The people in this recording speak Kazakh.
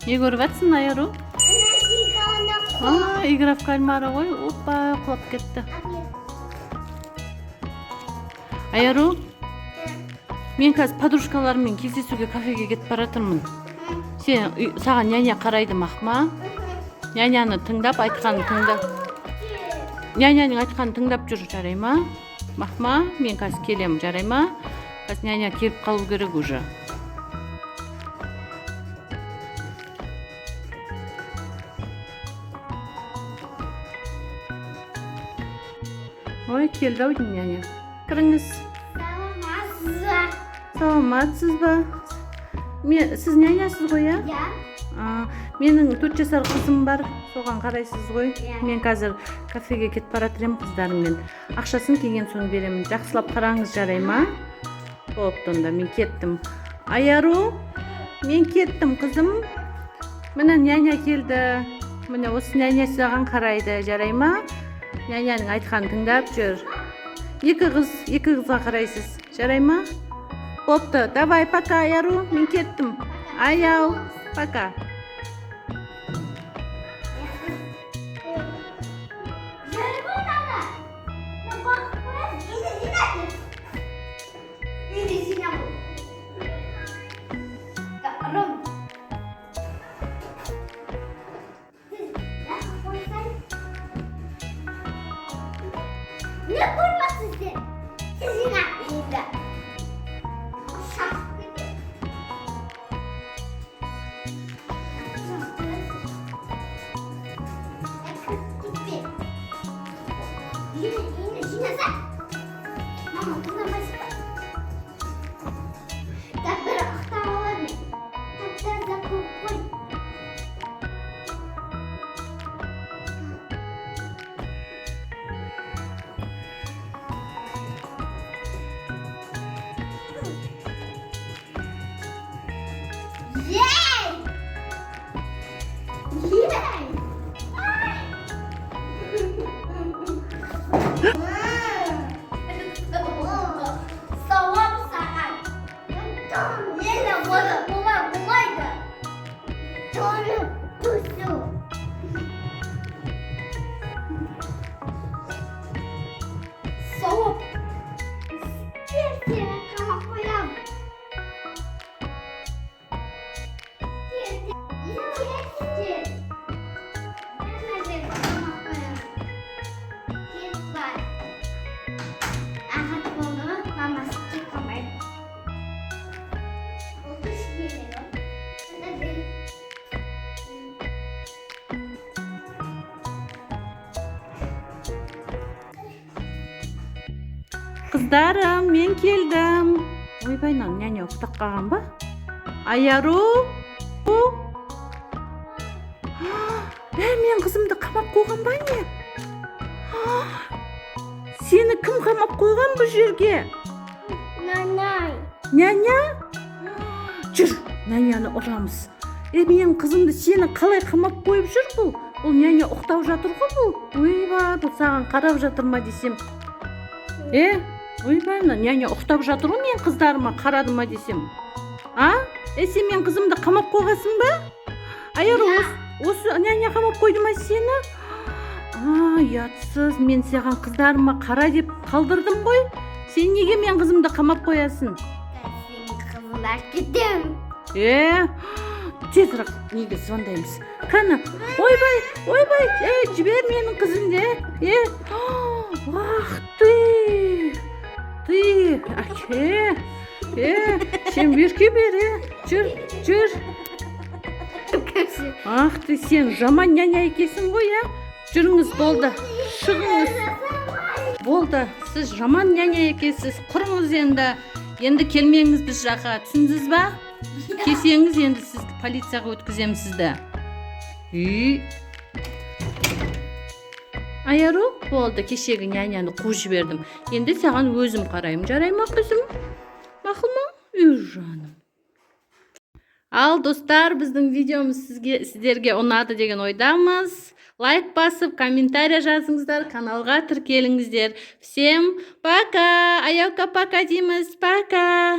Не көріп жатсың, Айару? Игра в кальмара ғой. Опа, құлап кетті. Айару, мен қазір подружкаларыммен кездесуге кафеге кетіп баратырмын. Саған няня қарайды, мақма. Няняны тыңдап, айтқанын тыңдап. Няняның айтқанын тыңдап жүр, жарай ма? Мақма, мен қазір келем, жарай ма? Қазір няня келіп қалу керек уже. Ой, келді-ау деймін, няня. Кіріңіз. Саламатсыз ба? Сіз нянясыз ғой, я? Менің 4 жасар қызым бар, соған қарайсыз ғой. Мен қазір кафеге кетіп баратырмын қыздарыммен. Ақшасын келген соң беремін. Жақсылап қараңыз, жарай ма? Болыпты, онда мен кеттім. Айару, мен кеттім, қызым. Міне няня келді. Міне осы няня саған қарайды, жарай ма? Няняның айтқанын тыңдап жүр. Екі қызға қарайсыз, жарай ма? Болыпты, давай, пока, Айару, мен кеттім. Аяу, пока. Ne kurmasın siz? Sizin aklınızda. Yine sen. Mama, buna başka. Tak beraktawa ni. Tak zakupun. Soğuk. Қыздарым, мен келдім. Ойбайнан, няня ұқтап қалған ба? Айару? Мен қызымды қамап қойған ба не? Сені кім қамап қойған бұл жерге? Няня? Жүр, няняны ұрамыз. Мен қызымды сені қалай қамап қойып жүр бұл? Бұл няня ұқтап жатыр ғой бұл? Ойба, бұл саған қарап жатыр ма десем? Ойбайна, няня ұқтап жатыр ғой, мен қыздарыма қарады ма десем? Сен мен қызымды қамап қойғасың ба? Айару, осы няня қамап қойды ма сені? Ұятсыз, мен саған қыздарыма қара деп қалдырдым ғой. Сен неге мен қызымды қамап қоясың? Сен қызына кетем. Тезірек неге звондаймыз? Қана, ойбай, жібер менің қызымды. Ах ты, әке, сен берке бер, жүр. Ах ты, сен жаман няня екесің ғой, жүріңіз, болды, шығыңыз. Болды, сіз жаман няня екесіз, құрыңыз енді келмеңіз біз жаққа, түсіндіңіз ба? Кесеңіз, енді сізді полицияға өткізем сізді. Айару, болды, кешегі няняны қуып жібердім. Енді саған өзім қараймын, жарай ма қызым? Мақұл ма? Жаным. Ал достар, біздің видеомыз сіздерге ұнады деген ойдамыз. Лайк басып, комментария жазыңыздар, каналға тіркеліңіздер. Всем пока! Аяука пока дейміз, пока!